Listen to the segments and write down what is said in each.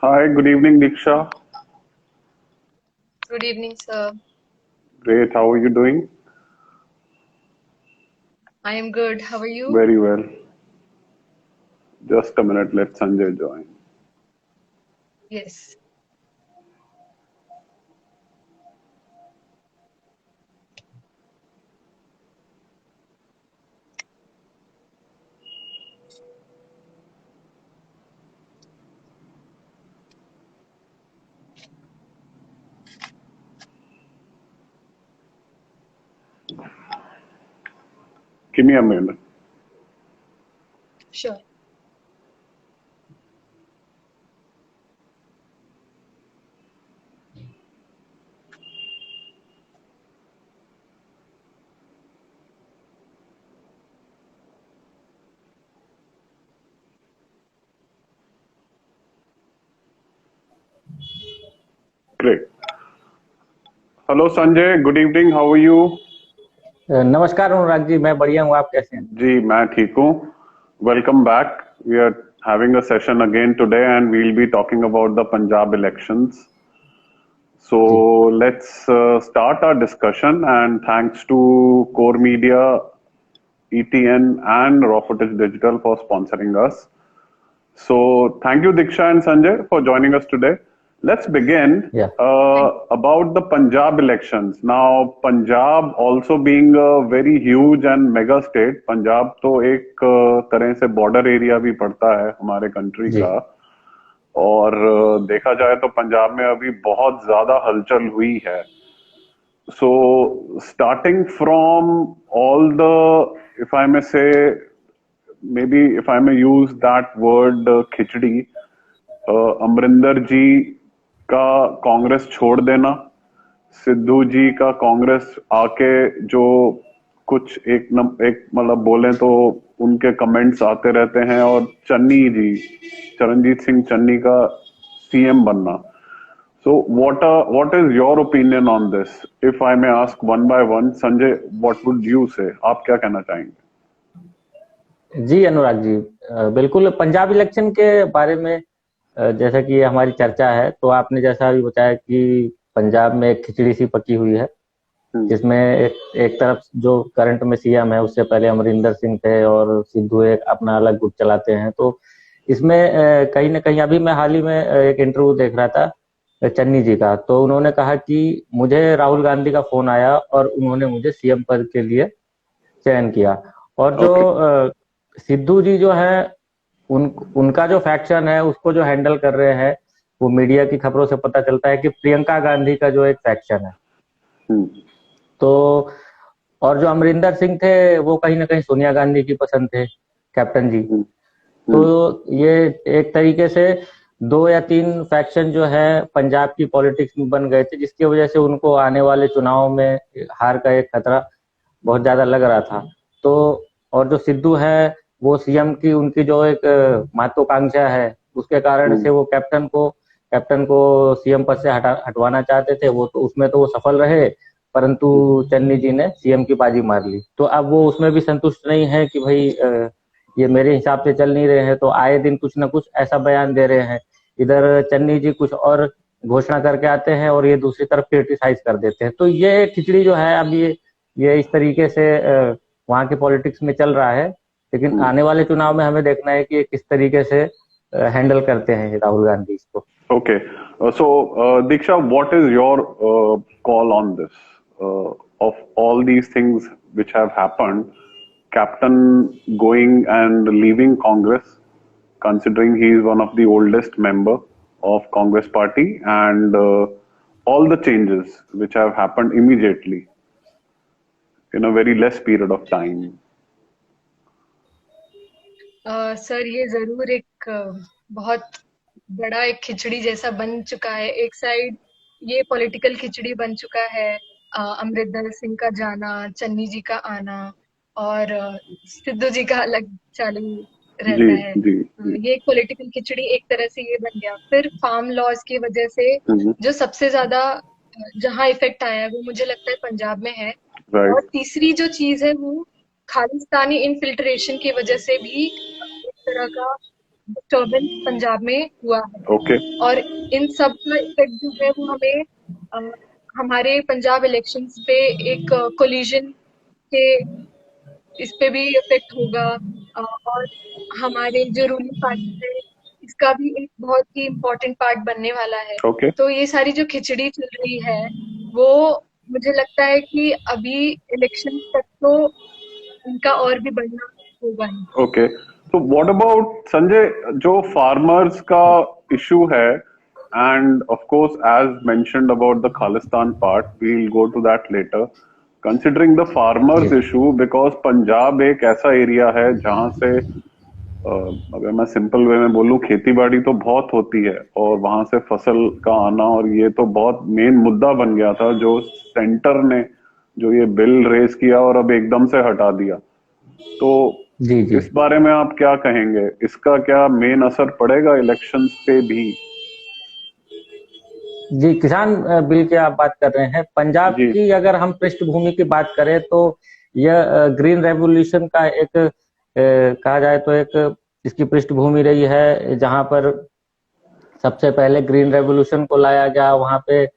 Hi, good evening, Diksha. Good evening, sir. Great, how are you doing? I am good. How are you? Very well. Just a minute, let Sanjay join. Yes. Give me a minute. Sure. Great. Hello, Sanjay. Good evening. How are you? नमस्कार अनुराग जी, मैं बढ़िया हूँ। आप कैसे हैं? जी, मैं ठीक हूँ. Welcome back. We are having a session again today, and we'll be talking about the Punjab elections. So let's start our discussion. And thanks to Core Media, ETN, and Raw Footage Digital for sponsoring us. So thank you, Diksha and Sanjay, for joining us today. Let's begin Yeah. about the Punjab elections. Now, Punjab also being a very huge and mega state, Punjab तो एक तरह से border area भी पड़ता है हमारे country जी का. और देखा जाए तो पंजाब में अभी बहुत ज्यादा हलचल हुई है. So starting from all the, if I may say, maybe if I may use that word खिचड़ी, अमरिंदर जी का कांग्रेस छोड़ देना, सिद्धू जी का कांग्रेस आके जो कुछ एक मतलब बोले तो उनके कमेंट्स आते रहते हैं, और चन्नी जी, चरणजीत सिंह चन्नी का सीएम बनना. So what is your opinion on this? If I may ask one by one, Sanjay, what would you say? आप क्या कहना चाहेंगे? जी अनुराग जी, बिल्कुल पंजाब इलेक्शन के बारे में जैसा कि हमारी चर्चा है, तो आपने जैसा भी बताया कि पंजाब में एक खिचड़ी सी पकी हुई है, जिसमें एक तरफ जो करंट में सीएम है, उससे पहले अमरिंदर सिंह थे और सिद्धू एक अपना अलग गुट चलाते हैं. तो इसमें कहीं ना कहीं अभी मैं हाल ही में एक इंटरव्यू देख रहा था चन्नी जी का, तो उन्होंने कहा कि मुझे राहुल गांधी का फोन आया और उन्होंने मुझे सीएम पद के लिए चयन किया. और जो सिद्धू जी जो है, उनका जो फैक्शन है उसको जो हैंडल कर रहे हैं, वो मीडिया की खबरों से पता चलता है कि प्रियंका गांधी का जो एक फैक्शन है. तो और जो अमरिंदर सिंह थे, वो कहीं ना कहीं सोनिया गांधी की पसंद थे, कैप्टन जी. तो ये एक तरीके से 2 या 3 फैक्शन जो है पंजाब की पॉलिटिक्स में बन गए थे, जिसकी वजह से उनको आने वाले चुनाव में हार का एक खतरा बहुत ज्यादा लग रहा था. तो और जो सिद्धू है, वो सीएम की उनकी जो एक महत्वाकांक्षा है, उसके कारण से वो कैप्टन को सीएम पद से हटवाना चाहते थे. वो तो उसमें तो वो सफल रहे, परंतु चन्नी जी ने सीएम की बाजी मार ली. तो अब वो उसमें भी संतुष्ट नहीं है कि भाई ये मेरे हिसाब से चल नहीं रहे हैं, तो आए दिन कुछ ना कुछ ऐसा बयान दे रहे हैं. इधर चन्नी जी कुछ और घोषणा करके आते हैं और ये दूसरी तरफ क्रिटिसाइज कर देते हैं. तो ये खिचड़ी जो है अब ये इस तरीके से वहाँ के पॉलिटिक्स में चल रहा है. लेकिन आने वाले चुनाव में हमें देखना है कि ये किस तरीके से हैंडल करते हैं राहुल गांधी इसको. Okay. So, Diksha, what is your call on this? Of all these things which have happened, Captain going and leaving Congress, considering he is one of the oldest member of Congress party, and all the changes which have happened immediately in a very less period of time. Sir, ये जरूर एक बहुत बड़ा एक खिचड़ी जैसा बन चुका है. एक साइड ये पॉलिटिकल खिचड़ी बन चुका है, अमरिंदर सिंह का जाना, चन्नी जी का आना, और सिद्धू जी का अलग चालू रहता है. जी. ये एक पॉलिटिकल खिचड़ी एक तरह से ये बन गया. फिर फार्म लॉज की वजह से जो सबसे ज्यादा जहाँ इफेक्ट आया है वो मुझे लगता है पंजाब में है. Right. और तीसरी जो चीज है वो खालिस्तानी इनफिल्ट्रेशन की वजह से भी एक तरह का डिस्टर्बेंस पंजाब में हुआ है। ओके और इन सब का इफेक्ट जो है वो हमें हमारे पंजाब इलेक्शंस पे एक कोलिजन के इस पे भी इफेक्ट होगा। और हमारे जो रूलिंग पार्टी है इसका भी एक बहुत ही इम्पोर्टेंट पार्ट बनने वाला है। ओके तो ये सारी जो खिचड़ी चल रही है वो मुझे लगता है कि अभी इलेक्शन तक तो इनका और भी बढ़ना होगा ही। ओके तो व्हाट अबाउट संजय, जो फार्मर्स का इशू है, and of course as mentioned about the Khalistan part, we will go to that later. Considering the farmers जी इशू, बिकॉज पंजाब एक ऐसा एरिया है जहां से अगर मैं सिंपल वे में बोलूं, खेती बाड़ी तो बहुत होती है और वहां से फसल का आना, और ये तो बहुत मेन मुद्दा बन गया था जो सेंटर ने जो ये बिल रेस किया और अब एकदम से हटा दिया। तो जी जी इस बारे में आप क्या कहेंगे? इसका क्या मेन असर पड़ेगा इलेक्शंस पे भी? जी, किसान बिल की आप बात कर रहे हैं। पंजाब जी की अगर हम पृष्ठभूमि की बात करें तो यह ग्रीन रेवोल्यूशन का एक कहा जाए तो एक इसकी पृष्ठभूमि रही है, जहां पर सबसे पहले ग्रीन रेवोल्यूशन को लाया गया। वहां पे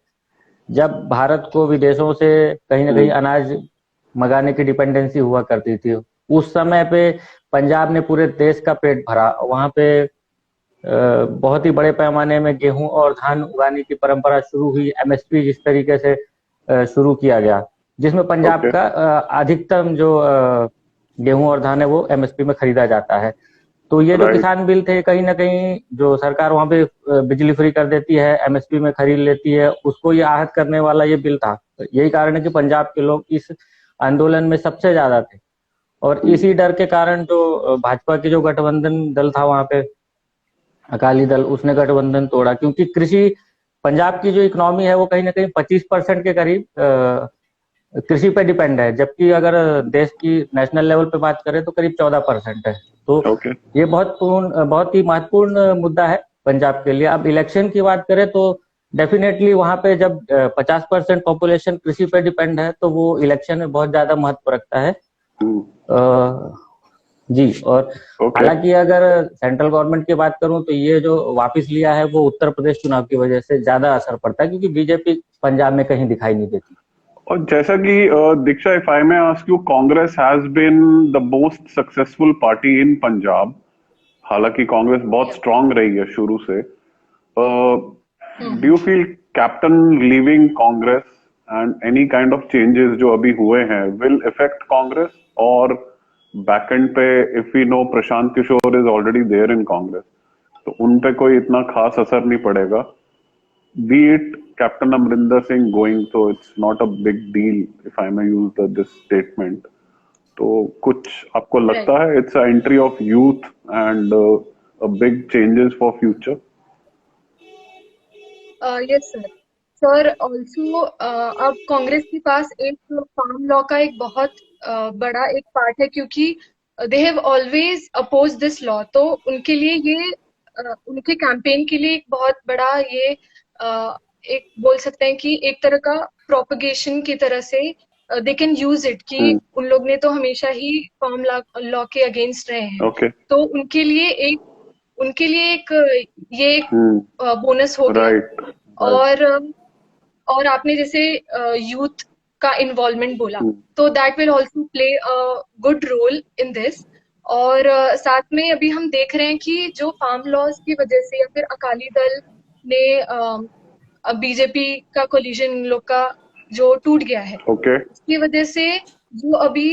जब भारत को विदेशों से कहीं ना कहीं अनाज मंगाने की डिपेंडेंसी हुआ करती थी, उस समय पे पंजाब ने पूरे देश का पेट भरा। वहां पे बहुत ही बड़े पैमाने में गेहूं और धान उगाने की परंपरा शुरू हुई। एमएसपी जिस तरीके से शुरू किया गया, जिसमें पंजाब ओके का अधिकतम जो गेहूं और धान है वो एमएसपी में खरीदा जाता है। तो ये जो राइट किसान बिल थे, कहीं ना कहीं जो सरकार वहां पे बिजली फ्री कर देती है, एमएसपी में खरीद लेती है, उसको ये आहत करने वाला ये बिल था। यही कारण है कि पंजाब के लोग इस आंदोलन में सबसे ज्यादा थे। और इसी डर के कारण जो भाजपा की जो गठबंधन दल था वहां पे, अकाली दल, उसने गठबंधन तोड़ा। क्योंकि कृषि, पंजाब की जो इकोनॉमी है वो कहीं ना कहीं 25% के करीब कृषि पे डिपेंड है, जबकि अगर देश की नेशनल लेवल पे बात करें तो करीब 14% है। तो ओके ये बहुत ही महत्वपूर्ण मुद्दा है पंजाब के लिए। अब इलेक्शन की बात करें तो डेफिनेटली वहां पे जब 50% पॉपुलेशन कृषि पे डिपेंड है तो वो इलेक्शन में बहुत ज्यादा महत्व रखता है। जी, और ओके हालांकि अगर सेंट्रल गवर्नमेंट की बात करूं तो ये जो वापस लिया है वो उत्तर प्रदेश चुनाव की वजह से ज्यादा असर पड़ता है, क्योंकि बीजेपी पंजाब में कहीं दिखाई नहीं देती। और जैसा कि Diksha, if I may ask you, Congress has been the most successful party in Punjab. हालांकि कांग्रेस बहुत स्ट्रांग रही है शुरू से। Do you feel captain leaving Congress and any kind of changes जो अभी हुए हैं विल इफेक्ट कांग्रेस? और बैकएंड पे if we know Prashant Kishor is already there in Congress, तो उन पे कोई इतना खास असर नहीं पड़ेगा? Be it Captain Amrinder Singh going, so it's not a big deal if I may use this statement. तो कुछ आपको लगता है it's a entry of youth and a big changes for future? Yes sir. Sir also अब कांग्रेस के पास एक farm law का एक बहुत बड़ा एक पार्ट है, क्योंकि they have always oppose this law. तो उनके लिए ये उनके कैंपेन के लिए एक बहुत बड़ा ये एक बोल सकते हैं कि एक तरह का प्रोपगेशन की तरह से दे कैन यूज इट, कि उन लोग ने तो हमेशा ही फार्म लॉ के अगेंस्ट रहे हैं। Okay. तो उनके लिए एक ये एक बोनस हो गया। Right. और आपने जैसे यूथ का इन्वॉल्वमेंट बोला, तो that will also play a good role in this. और साथ में अभी हम देख रहे हैं कि जो फार्म लॉज की वजह से या फिर अकाली दल ने बीजेपी का कोलिजन इन लोग का जो टूट गया है, Okay. उसकी वजह से जो अभी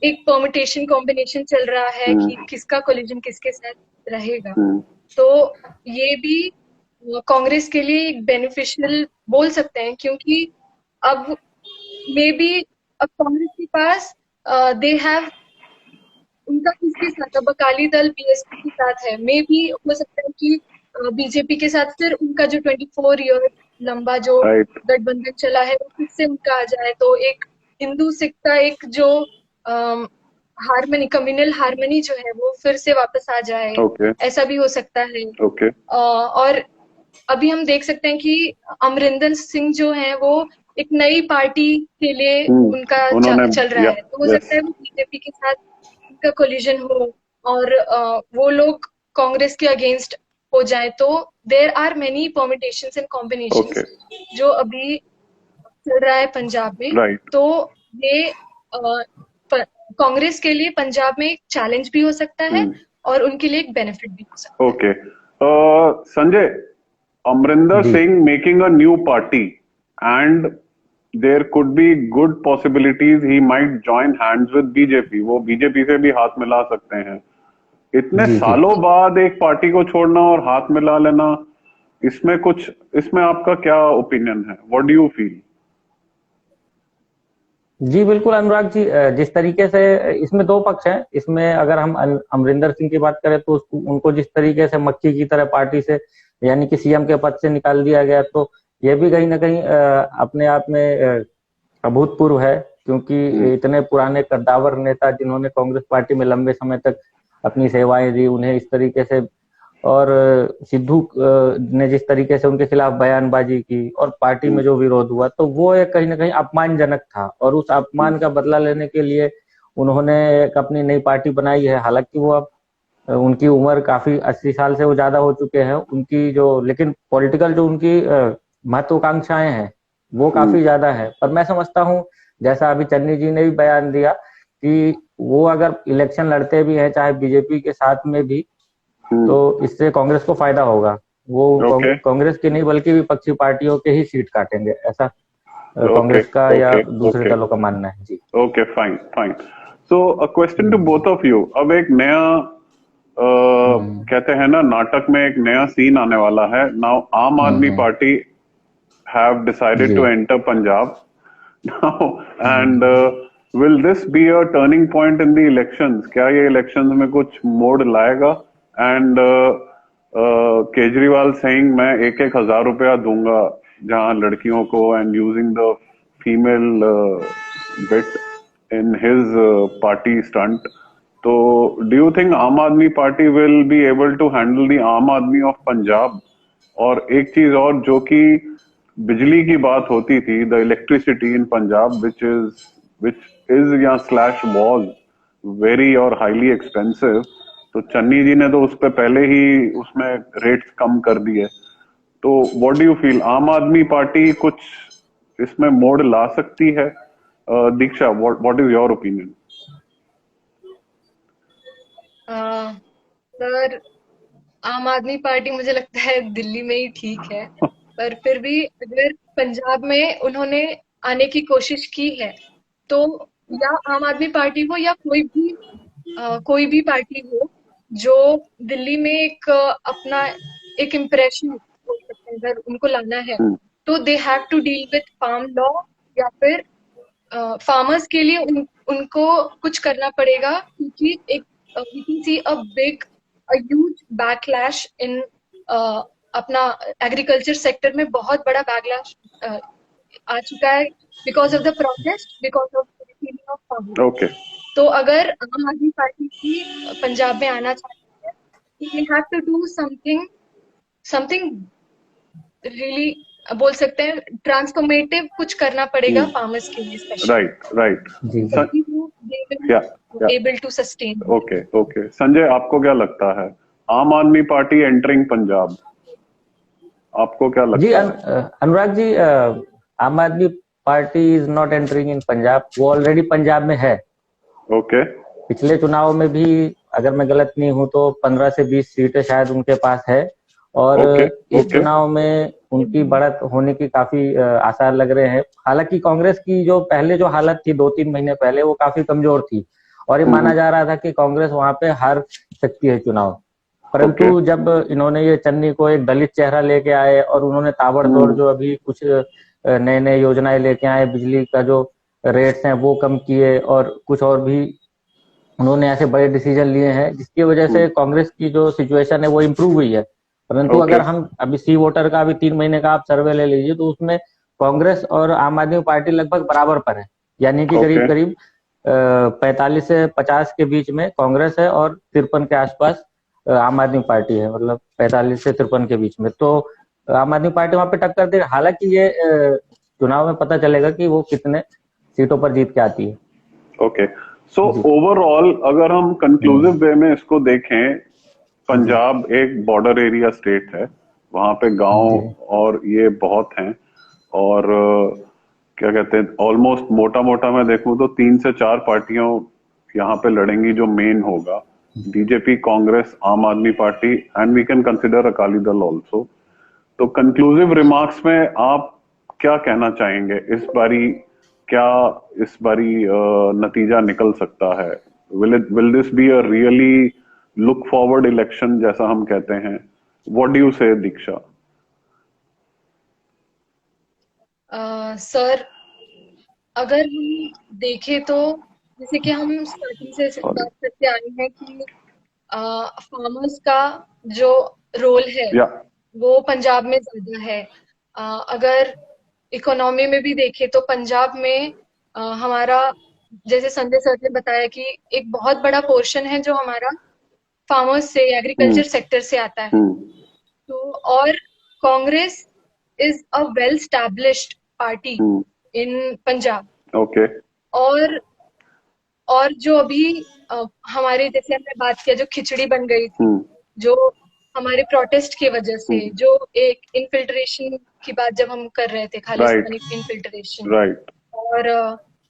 एक परमिटेशन कॉम्बिनेशन चल रहा है कि किसका कोलिजन किसके साथ रहेगा, तो ये भी कांग्रेस के लिए एक बेनिफिशियल बोल सकते हैं। क्योंकि अब मे बी अब कांग्रेस के पास दे हैव उनका किसके साथ, अब अकाली दल बीएसपी के साथ है, मे भी हो सकता है कि बीजेपी के साथ फिर उनका जो 24 ईयर लंबा जो गठबंधन चला है वो फिर से उनका आ जाए, तो एक हिंदू सिख का एक जो हारमोनी, कम्युनल हारमोनी जो है वो फिर से वापस आ जाए। Okay. ऐसा भी हो सकता है। Okay. और अभी हम देख सकते हैं कि अमरिंदर सिंह जो है वो एक नई पार्टी के लिए उनका चल रहा है, तो हो सकता है वो बीजेपी के साथ उनका कोलिजन हो और वो लोग कांग्रेस के अगेंस्ट हो जाए, तो there are many permutations and combinations जो अभी चल रहा है पंजाब में। Right. तो ये कांग्रेस के लिए पंजाब में एक चैलेंज भी हो सकता है और उनके लिए एक बेनिफिट भी हो सकता है। Okay. Sanjay, Amrinder ji. Singh making a new party and there could be good possibilities he might join hands with BJP. वो बीजेपी से भी हाथ मिला सकते हैं। इतने जी जी सालों बाद एक पार्टी को छोड़ना और हाथ मिला लेना, इसमें आपका क्या ओपिनियन है? What do you feel? जी बिल्कुल अनुराग जी, जिस तरीके से इसमें दो पक्ष हैं। इसमें अगर हम अमरिंदर सिंह की बात करें तो उनको जिस तरीके से मक्खी की तरह पार्टी से यानी कि सीएम के पद से निकाल दिया गया, तो ये भी कहीं ना कहीं अपने आप में अभूतपूर्व है, क्योंकि इतने पुराने कद्दावर नेता जिन्होंने कांग्रेस पार्टी में लंबे समय तक अपनी सेवाएं दी, उन्हें इस तरीके से, और सिद्धू ने जिस तरीके से उनके खिलाफ बयानबाजी की और पार्टी में जो विरोध हुआ, तो वो एक कहीं ना कहीं अपमानजनक था। और उस अपमान का बदला लेने के लिए उन्होंने एक अपनी नई पार्टी बनाई है। हालांकि वो अब उनकी उम्र काफी 80 साल से वो ज्यादा हो चुके हैं, उनकी जो लेकिन पॉलिटिकल जो उनकी महत्वाकांक्षाएं हैं वो काफी ज्यादा है। पर मैं समझता हूँ, जैसा अभी चन्नी जी ने भी बयान दिया, कि वो अगर इलेक्शन लड़ते भी हैं चाहे बीजेपी के साथ में भी, तो इससे कांग्रेस को फायदा होगा। वो कांग्रेस की नहीं बल्कि विपक्षी पार्टियों के ही सीट काटेंगे, ऐसा कांग्रेस का या दूसरे दलों का मानना है। जी okay, fine fine. So a question to both of you. अब एक नया कहते हैं ना, नाटक में एक नया सीन आने वाला है। Now Aam Aadmi Party have decided to enter Punjab now, and will this be a turning point in the elections? क्या ये इलेक्शंस में कुछ मोड़ लाएगा? एंड केजरीवाल saying मैं 1,000 रुपया दूंगा जहां लड़कियों को, and using the female bit in his party stunt. तो do you think Aam Aadmi Party will be able to handle the आम आदमी ऑफ पंजाब? और एक चीज और, जो कि बिजली की बात होती थी, the electricity in Punjab which is या स्लैश was very और हाईली एक्सपेंसिव, तो चन्नी जी ने तो उस पे पहले ही उसमें रेट्स कम कर दिए। तो व्हाट डू यू फील, आम आदमी पार्टी कुछ इसमें मोड़ ला सकती है? Diksha, what is your opinion? Sir, Aam Aadmi party मुझे लगता है दिल्ली में ही ठीक है, पर फिर भी अगर पंजाब में उन्होंने आने की कोशिश की है, तो या आम आदमी पार्टी हो या कोई भी पार्टी हो जो दिल्ली में अपना एक इम्प्रेशन बोल सकते हैं, अगर उनको लाना है तो they have to deal with farm law, या फिर फार्मर्स के लिए उनको कुछ करना पड़ेगा, क्योंकि एक we can see a huge backlash in अपना एग्रीकल्चर सेक्टर में बहुत बड़ा बैकलैश आ चुका है because of the protest, because of feeling of power. तो अगर आम आदमी पार्टी की पंजाब में आना चाहती है, we have to do something really, बोल सकते हैं ट्रांसफॉर्मेटिव, कुछ करना पड़ेगा फार्मर्स के लिए specially. Right able to sustain. Okay Sanjay, आपको क्या लगता है, आम आदमी पार्टी एंटरिंग पंजाब, आपको क्या लगता है? अनुराग जी, आम Aadmi party is not entering in Punjab, वो ऑलरेडी पंजाब में है। पिछले चुनाव में भी, अगर मैं गलत नहीं हूं तो 15 से 20 सीटें शायद उनके पास है, और इस चुनाव में उनकी बढ़त होने की काफी आसार लग रहे हैं। हालांकि कांग्रेस की जो पहले जो हालत थी 2-3 महीने पहले, वो काफी कमजोर थी और ये माना जा रहा था कि कांग्रेस वहां पे हार सकती है चुनाव। परंतु जब इन्होंने ये चन्नी को एक दलित चेहरा लेके आए और उन्होंने ताबड़तोड़ जो अभी कुछ नए नए योजनाएं लेके आए, बिजली का जो रेट्स हैं वो कम किए, और कुछ और भी उन्होंने ऐसे बड़े डिसीजन लिए हैं जिसकी वजह से कांग्रेस की जो सिचुएशन है वो इम्प्रूव हुई है। परंतु अगर हम अभी सी वोटर का अभी 3 महीने का आप सर्वे ले लीजिए, तो उसमें कांग्रेस और आम आदमी पार्टी लगभग बराबर पर है, यानी कि करीब करीब 45 से 50 के बीच में कांग्रेस है और 53 के आसपास आम आदमी पार्टी है, मतलब 45 से 53 के बीच में। तो आम आदमी पार्टी वहां पे टक्कर दे। हालांकि ये चुनाव में पता चलेगा कि वो कितने सीटों पर जीत के आती है। ओके, सो ओवरऑल अगर हम कंक्लूसिव वे में इसको देखें, पंजाब एक बॉर्डर एरिया स्टेट है, वहां पे गांव जी और ये बहुत हैं। और क्या कहते हैं, ऑलमोस्ट मोटा मोटा मैं देखूं तो 3 से 4 पार्टियां यहाँ पे लड़ेंगी। जो मेन होगा BJP, Congress, Aam Aadmi Party and we can consider Akali Dal also. तो कंक्लूसिव रिमार्क्स में आप क्या कहना चाहेंगे इस बारी? क्या इस बारी नतीजा निकल सकता है? Will this be a really look forward election जैसा हम कहते हैं? व्हाट डू यू से दीक्षा? सर, अगर हम देखें तो जैसे कि हम स्टार्टिंग से बात करते आए हैं कि फार्मर्स का जो रोल है या वो पंजाब में ज्यादा है। अगर इकोनॉमी में भी देखें तो पंजाब में हमारा, जैसे संजय सर ने बताया कि एक बहुत बड़ा पोर्शन है जो हमारा फार्मर्स से, एग्रीकल्चर सेक्टर से आता है। तो और Congress is a well established party in Punjab. Okay. और जो अभी हमारे, जैसे हमने बात किया, जो खिचड़ी बन गई थी, जो हमारे प्रोटेस्ट की वजह से, जो एक इनफिल्ट्रेशन की बात जब हम कर रहे थे, खालिस्तानी इनफिल्ट्रेशन, राइट। और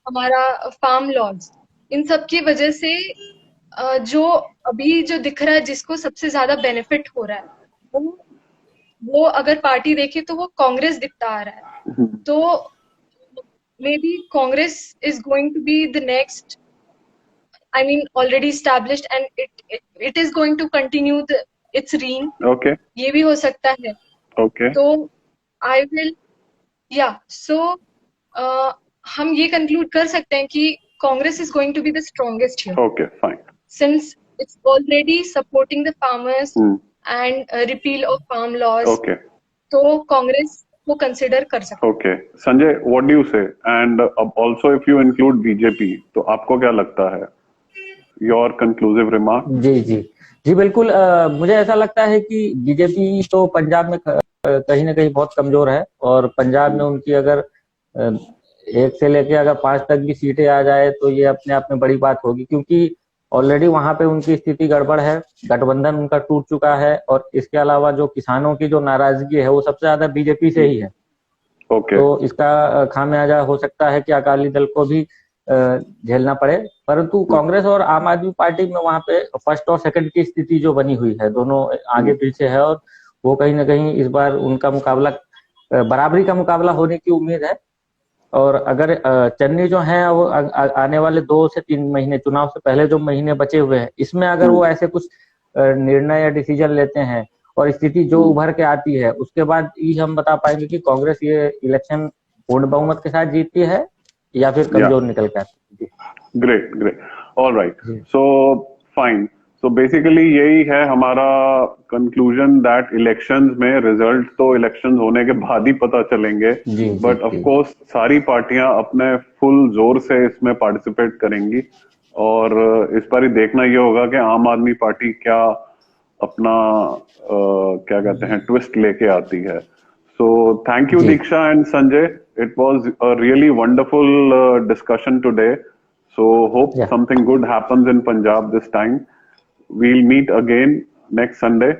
हमारा फार्म लॉज, इन सब की वजह से जो अभी जो दिख रहा है, जिसको सबसे ज्यादा बेनिफिट हो रहा है, वो अगर पार्टी देखे तो वो कांग्रेस दिखता आ रहा है। तो may be Congress is going to be the next, I mean, already established, and it is going to continue its reign. Okay. ये भी हो सकता है। ओके। तो I will, yeah. So हम ये conclude कर सकते हैं कि Congress is going to be the strongest here. Okay, fine. Since it's already supporting the farmers and repeal of farm laws. Okay. तो कांग्रेस को कंसिडर कर सकते हैं। Okay. Sanjay, what do you say? And also if you include BJP, तो आपको क्या लगता है? Your conclusive remark? जी जी जी बिल्कुल। मुझे ऐसा लगता है कि बीजेपी तो पंजाब में कहीं ना कहीं बहुत कमजोर है, और पंजाब में उनकी अगर 1 से लेके अगर 5 तक भी सीटें आ जाए तो ये अपने आप में बड़ी बात होगी, क्योंकि ऑलरेडी वहां पे उनकी स्थिति गड़बड़ है, गठबंधन उनका टूट चुका है, और इसके अलावा जो किसानों की जो नाराजगी है वो सबसे ज्यादा बीजेपी से ही है। Okay. तो इसका खामियाजा हो सकता है कि अकाली दल को भी झेलना पड़े। परंतु कांग्रेस और आम आदमी पार्टी में वहां पे फर्स्ट और सेकंड की स्थिति जो बनी हुई है, दोनों आगे पीछे है, और वो कहीं ना कहीं इस बार उनका मुकाबला, बराबरी का मुकाबला होने की उम्मीद है। और अगर चन्नी जो है वो आने वाले 2 से 3 महीने, चुनाव से पहले जो महीने बचे हुए हैं, इसमें अगर वो ऐसे कुछ निर्णय या डिसीजन लेते हैं और स्थिति जो उभर के आती है, उसके बाद ही हम बता पाएंगे कि कांग्रेस ये इलेक्शन पूर्ण बहुमत के साथ जीतती है या फिर कमजोर निकल कर आती है। Great great, alright, so fine. So basically यही है हमारा कंक्लूजन, दैट इलेक्शंस में रिजल्ट तो इलेक्शंस होने के बाद ही पता चलेंगे, बट ऑफ कोर्स सारी पार्टियां अपने फुल जोर से इसमें पार्टिसिपेट करेंगी। और इस बार ही देखना ये होगा कि आम आदमी पार्टी क्या अपना क्या कहते हैं ट्विस्ट लेके आती है। So thank you Diksha and Sanjay. It was a really wonderful discussion today. So hope something good happens in Punjab this time. We'll meet again next Sunday.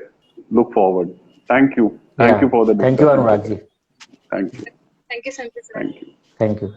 Look forward. Thank you. Thank you for the discussion. Thank you Anurag ji. Thank you. Thank you Sanjay sir. Thank you. Thank you.